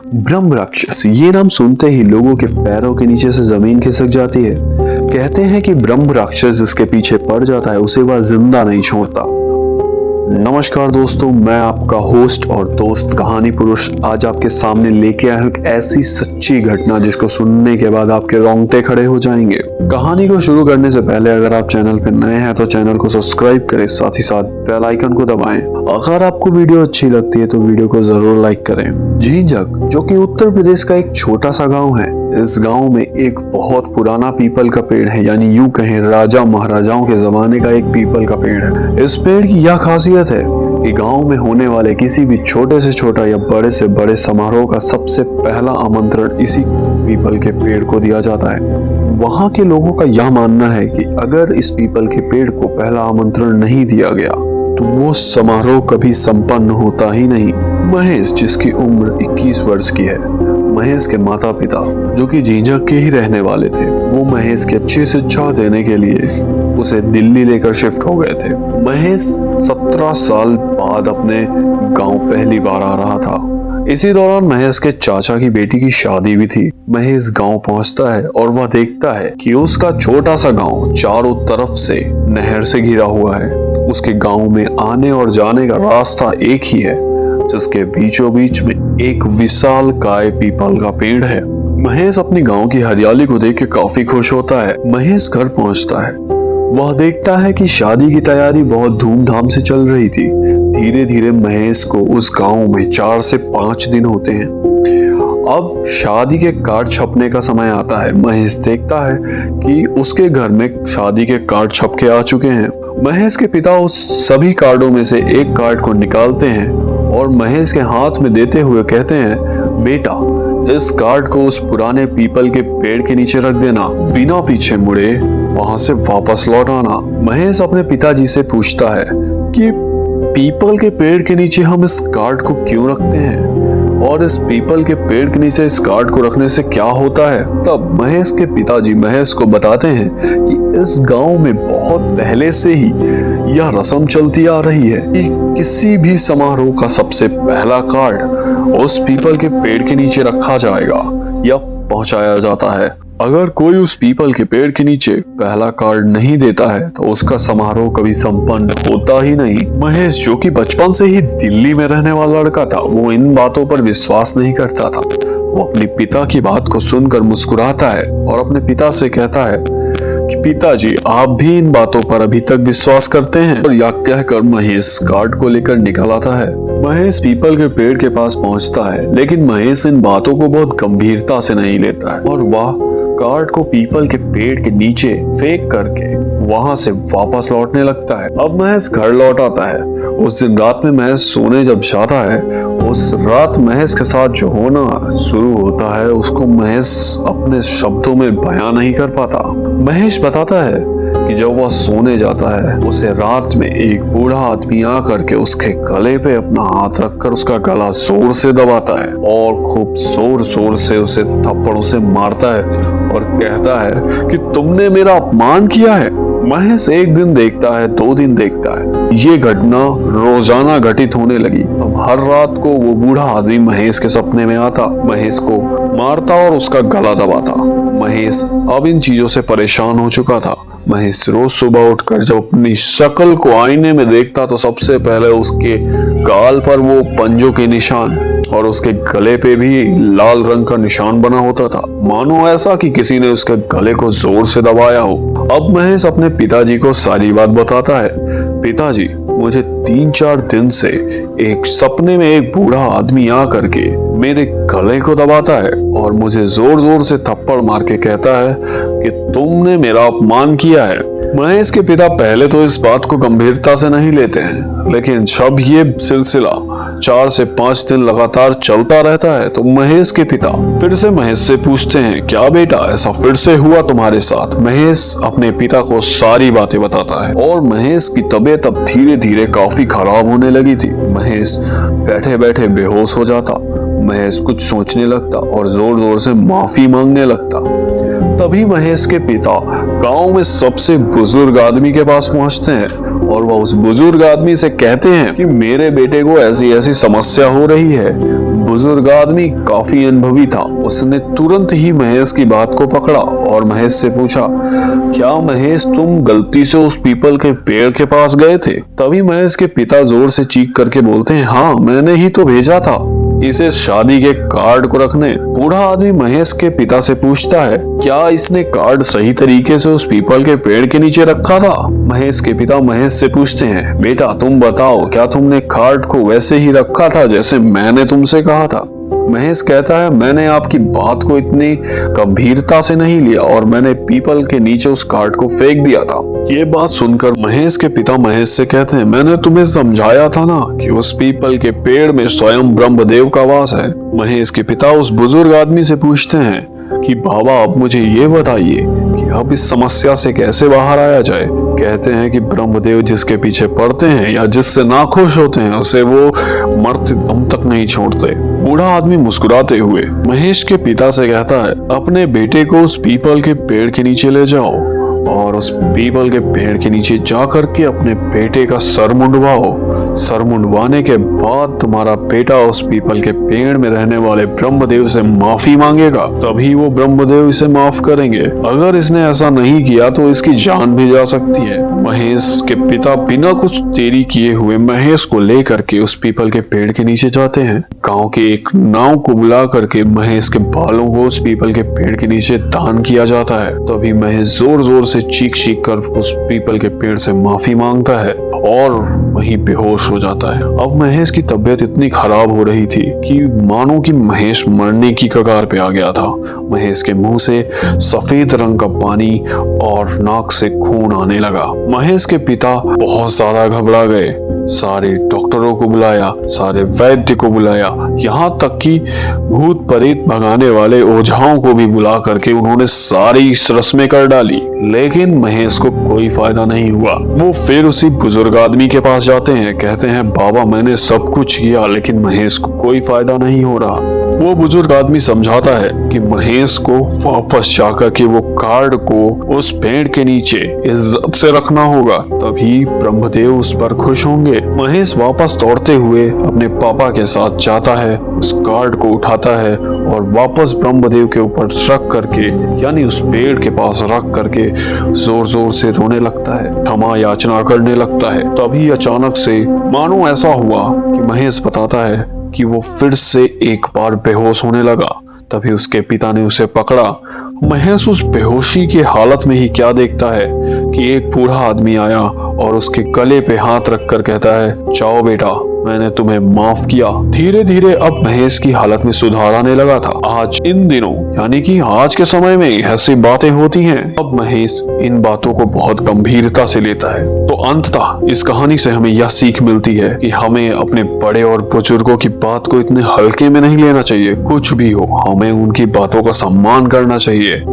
ब्रह्म राक्षस, ये नाम सुनते ही लोगों के पैरों के नीचे से जमीन खिसक जाती है। कहते हैं कि ब्रह्म राक्षस जिसके पीछे पड़ जाता है उसे वह जिंदा नहीं छोड़ता। नमस्कार दोस्तों, मैं आपका होस्ट और दोस्त कहानी पुरुष आज आपके सामने लेके आया हूँ एक ऐसी सच्ची घटना जिसको सुनने के बाद आपके रोंगटे खड़े हो जाएंगे। कहानी को शुरू करने से पहले अगर आप चैनल पर नए हैं तो चैनल को सब्सक्राइब करें, साथ ही साथ बेल आइकन को दबाएं। अगर आपको वीडियो अच्छी लगती है तो वीडियो को जरूर लाइक करें। झींझक, जो कि उत्तर प्रदेश का एक छोटा सा गाँव है, इस गांव में एक बहुत पुराना पीपल का पेड़ है, यानी यूं कहें राजा महाराजाओं के जमाने का एक पीपल का पेड़ है। इस पेड़ की यह खासियत है कि गांव में होने वाले किसी भी छोटे से छोटा या बड़े से बड़े समारोह का सबसे पहला आमंत्रण इसी पीपल के पेड़ को दिया जाता है। वहां के लोगों का यह मानना है कि अगर इस पीपल के पेड़ को पहला आमंत्रण नहीं दिया गया तो वो समारोह कभी संपन्न होता ही नहीं। महेश, जिसकी उम्र 21 वर्ष की है, महेश के माता पिता जो कि झींझक के ही रहने वाले थे, वो महेश की अच्छी शिक्षा देने के लिए उसे दिल्ली लेकर शिफ्ट हो गए थे। महेश 17 साल बाद अपने गांव पहली बार आ रहा था। इसी दौरान महेश के चाचा की बेटी की शादी भी थी। महेश गांव पहुंचता है और वह देखता है कि उसका छोटा सा गांव चारों तरफ से नहर से घिरा हुआ है। उसके गांव में आने और जाने का रास्ता एक ही है, जिसके बीचों बीच में एक विशाल काय पीपल का पेड़ है। महेश अपनी गांव की हरियाली को देख के काफी खुश होता है। महेश घर पहुंचता है, वह देखता है कि शादी की तैयारी बहुत धूमधाम से चल रही थी। धीरे धीरे महेश को उस गांव में 4 से 5 दिन होते हैं। अब शादी के कार्ड छपने का समय आता है। महेश देखता है कि उसके घर में शादी के कार्ड छप के आ चुके हैं। महेश के पिता उस सभी कार्डों में से एक कार्ड को निकालते हैं और महेश के हाथ में देते हुए कहते हैं, बेटा, इस कार्ड को उस पुराने पीपल के पेड़ के नीचे रख देना, बिना पीछे मुड़े वहां से वापस लौट आना। महेश अपने पिताजी से पूछता है कि पीपल के पेड़ के नीचे हम इस कार्ड को क्यों रखते हैं और इस पीपल के पेड़ के नीचे इस कार्ड को रखने से क्या होता है। तब महेश के पिताजी महेश को बताते हैं कि इस गांव में बहुत पहले से ही यह रस्म चलती आ रही है कि किसी भी समारोह का सबसे पहला कार्ड उस पीपल के पेड़ के नीचे रखा जाएगा या पहुंचाया जाता है। अगर कोई उस पीपल के पेड़ के नीचे पहला कार्ड नहीं देता है तो उसका समारोह कभी संपन्न होता ही नहीं। महेश, जो कि बचपन से ही दिल्ली में रहने वाला लड़का था, वो इन बातों पर विश्वास नहीं करता था। वो अपने पिता की बात को सुनकर मुस्कुराता है और अपने पिता से कहता है कि पिताजी, आप भी इन बातों पर अभी तक विश्वास करते हैं। और यह कहकर महेश कार्ड को लेकर निकल आता है। महेश पीपल के पेड़ के पास पहुंचता है, लेकिन महेश इन बातों को बहुत गंभीरता से नहीं लेता है और वह कार्ड को पीपल के पेड़ के नीचे फेंक करके वहां से वापस लौटने लगता है। अब महेश घर लौट आता है। उस दिन रात में महेश सोने जब जाता है, उस रात महेश के साथ जो होना शुरू होता है उसको महेश अपने शब्दों में बयां नहीं कर पाता। महेश बताता है कि जब वह सोने जाता है, उसे रात में एक बूढ़ा आदमी आकर के उसके गले पे अपना हाथ रखकर उसका गला जोर से दबाता है और खूब जोर जोर से उसे थप्पड़ों से मारता है और कहता है कि तुमने मेरा अपमान किया है। महेश एक दिन देखता है, 2 दिन देखता है, ये घटना रोजाना घटित होने लगी। अब हर रात को वो बूढ़ा आदमी महेश के सपने में आता, महेश को मारता और उसका गला दबाता। महेश अब इन चीजों से परेशान हो चुका था। महेश रोज सुबह उठकर जब अपनी शक्ल को आईने में देखता तो सबसे पहले उसके गाल पर वो पंजों के निशान और उसके गले पे भी लाल रंग का निशान बना होता था, मानो ऐसा कि किसी ने उसके गले को जोर से दबाया हो। अब महेश अपने पिताजी को सारी बात बताता है। पिताजी, मुझे 3-4 दिन से एक सपने में एक बूढ़ा आदमी आकर के मेरे गले को दबाता है और मुझे जोर जोर से थप्पड़ मार के कहता है कि तुमने मेरा अपमान किया है। महेश के पिता पहले तो इस बात को गंभीरता से नहीं लेते हैं, लेकिन जब ये सिलसिला 4 से 5 दिन लगातार चलता रहता है तो महेश के पिता फिर से महेश से पूछते हैं, क्या बेटा, ऐसा फिर से हुआ तुम्हारे साथ? महेश अपने पिता को सारी बातें बताता है और महेश की तबीयत अब धीरे धीरे काफी खराब होने लगी थी। महेश बैठे बैठे बेहोश हो जाता। महेश कुछ सोचने लगता और जोर जोर से माफी मांगने लगता। तभी महेश के पिता गांव में सबसे बुजुर्ग आदमी के पास पहुंचते हैं और वह उस बुजुर्ग आदमी से कहते हैं कि मेरे बेटे को ऐसी ऐसी समस्या हो रही है, बुजुर्ग आदमी काफी अनुभवी था। उसने तुरंत ही महेश की बात को पकड़ा और महेश से पूछा, क्या महेश तुम गलती से उस पीपल के पेड़ के पास गए थे? तभी महेश के पिता जोर से चीख करके बोलते हैं, हाँ मैंने ही तो भेजा था इसे शादी के कार्ड को रखने। बूढ़ा आदमी महेश के पिता से पूछता है, क्या इसने कार्ड सही तरीके से उस पीपल के पेड़ के नीचे रखा था? महेश के पिता महेश से पूछते हैं, बेटा तुम बताओ, क्या तुमने कार्ड को वैसे ही रखा था जैसे मैंने तुमसे कहा था? महेश कहता है, मैंने आपकी बात को इतनी गंभीरता से नहीं लिया और मैंने पीपल के नीचे उस कार्ड को फेंक दिया था। ये बात सुनकर महेश के पिता महेश से कहते हैं, मैंने तुम्हें समझाया था ना कि उस पीपल के पेड़ में स्वयं ब्रह्मदेव का वास है। महेश के पिता उस बुजुर्ग आदमी से पूछते हैं कि बाबा अब मुझे ये बताइए कि अब इस समस्या से कैसे बाहर आया जाए। कहते हैं कि ब्रह्मदेव जिसके पीछे पड़ते हैं या जिससे नाखुश होते हैं उसे वो मरते दम तक नहीं छोड़ते। बूढ़ा आदमी मुस्कुराते हुए महेश के पिता से कहता है, अपने बेटे को उस पीपल के पेड़ के नीचे ले जाओ और उस पीपल के पेड़ के नीचे जाकर के अपने बेटे का सर मुंडवाओ। सर मुंडवाने के बाद तुम्हारा बेटा उस पीपल के पेड़ में रहने वाले ब्रह्मदेव से माफी मांगेगा, तभी वो ब्रह्मदेव इसे माफ करेंगे। अगर इसने ऐसा नहीं किया तो इसकी जान भी जा सकती है। महेश के पिता बिना कुछ देरी किए हुए महेश को लेकर के उस पीपल के पेड़ के नीचे जाते हैं। गांव के एक नाव को बुला करके महेश के बालों को उस पीपल के पेड़ के नीचे दान किया जाता है। तभी महेश जोर जोर से चीख चीख कर उस पीपल के पेड़ से माफी मांगता है और वहीं बेहोश हो जाता है। अब महेश की तबीयत इतनी खराब हो रही थी कि मानो कि महेश मरने की कगार पे आ गया था। महेश के मुंह से सफेद रंग का पानी और नाक से खून आने लगा। महेश के पिता बहुत ज्यादा घबरा गए। सारे डॉक्टरों को बुलाया, सारे वैद्य को बुलाया, यहाँ तक कि भूत प्रेत भगाने वाले ओझाओं को भी बुला करके उन्होंने सारी रस्में कर डाली, लेकिन महेश को कोई फायदा नहीं हुआ। वो फिर उसी बुजुर्ग आदमी के पास जाते हैं, कहते हैं, बाबा मैंने सब कुछ किया लेकिन महेश को कोई फायदा नहीं हो रहा। वो बुजुर्ग आदमी समझाता है कि महेश को वापस जाकर के वो कार्ड को उस पेड़ के नीचे इज्जत से रखना होगा, तभी ब्रह्मदेव उस पर खुश होंगे। महेश वापस दौड़ते हुए अपने पापा के साथ जाता है, उस कार्ड को उठाता है और वापस ब्रह्मदेव के ऊपर रख करके यानी उस पेड़ के पास रख करके जोर जोर से रोने लगता है, क्षमा याचना करने लगता है। तभी अचानक से मानो ऐसा हुआ कि महेश बताता है कि वो फिर से एक बार बेहोश होने लगा। तभी उसके पिता ने उसे पकड़ा। महेश उस बेहोशी की हालत में ही क्या देखता है कि एक बूढ़ा आदमी आया और उसके गले पे हाथ रखकर कहता है, जाओ बेटा मैंने तुम्हें माफ किया। धीरे धीरे अब महेश की हालत में सुधार आने लगा था। आज इन दिनों यानी कि आज के समय में ऐसी बातें होती हैं। अब महेश इन बातों को बहुत गंभीरता से लेता है। तो अंततः इस कहानी से हमें यह सीख मिलती है कि हमें अपने बड़े और बुजुर्गों की बात को इतने हल्के में नहीं लेना चाहिए। कुछ भी हो हमें उनकी बातों का सम्मान करना चाहिए।